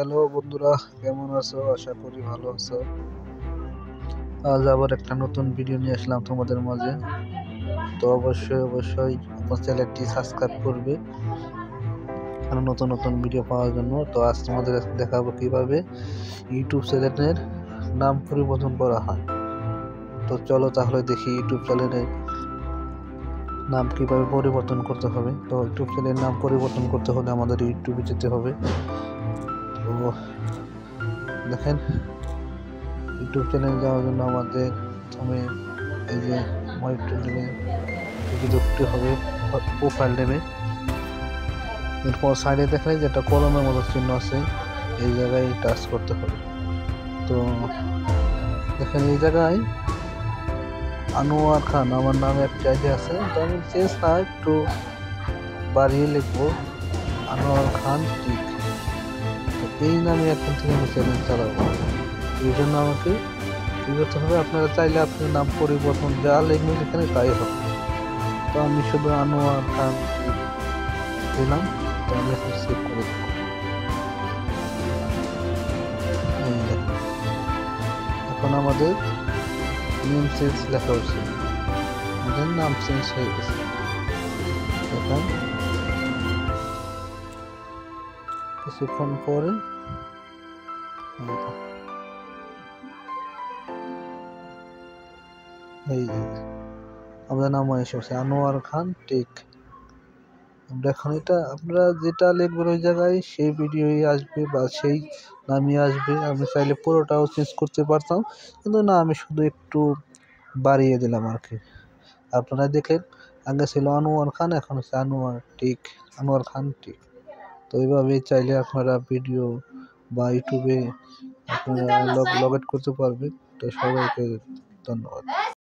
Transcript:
Hello বন্ধুরা, কেমন আছো? আশা করি ভালো আছো। আজ আবার একটা নতুন ভিডিও নিয়ে আসলাম তোমাদের মাঝে। তো অবশ্যই আমার চ্যানেলটি সাবস্ক্রাইব করবে কারণ নতুন নতুন ভিডিও পাওয়ার জন্য। তো আজ তোমাদের দেখাবো কিভাবে ইউটিউব চ্যানেলের নাম পরিবর্তন করা হয়। তো চলো তাহলে দেখি ইউটিউব চ্যানেলের নাম কিভাবে পরিবর্তন করতে হবে। তো ইউটিউব চ্যানেলের নাম পরিবর্তন করতে হলে আমাদের ইউটিউবে যেতে হবে। তো দেখেন, ইউটিউব চ্যানেল যাওয়ার জন্য আমাদের প্রথমে এই যে আমার ইউটিউব চ্যানেলে ঢুকতে হবে প্রোফাইল নেমে। এরপর সাইডে দেখলে যেটা কলমের মতো চিহ্ন আছে, এই জায়গায় টাচ করতে হবে। তো দেখেন এই জায়গায় আনোয়ার খান আমার নামে একটা আইডি আছে, তো আমি চেঞ্জ না একটু বাড়িয়ে লিখবো আনোয়ার খান টিক। তো এই নামে এখন থেকে আমি চ্যানেল চালাবো। এই জন্য আমাকে কি করতে হবে, আপনারা চাইলে আপনার নাম পরিবর্তন যা লিখবেন এখানে তাই হবে। তো আমি শুধু আনোয়ার খান দিলাম। তো আমি এখন সেভ করে দেবো। এখন আমাদের নেম চেঞ্জ লেখা হচ্ছে, আমাদের নাম চেঞ্জ হয়ে গেছে। এখন কিছুক্ষণ পরে এই যে আমাদের নাম এসেছে আনোয়ার খান টেক। আমরা এখন এটা আপনারা যেটা লিখবেন ওই জায়গায় সেই ভিডিওই আসবে বা সেই নামই আসবে। আমি চাইলে পুরোটাও চেঞ্জ করতে পারতাম, কিন্তু না, আমি শুধু একটু বাড়িয়ে দিলাম আর কি। আপনারা দেখলেন আগে ছিল আনোয়ার খান, এখন হচ্ছে আনোয়ার খান টিক। তো এইভাবেই চাইলে আপনারা ভিডিও বা ইউটিউবে আপনারা লগ ইন করতে পারবেন। তো সবাইকে ধন্যবাদ।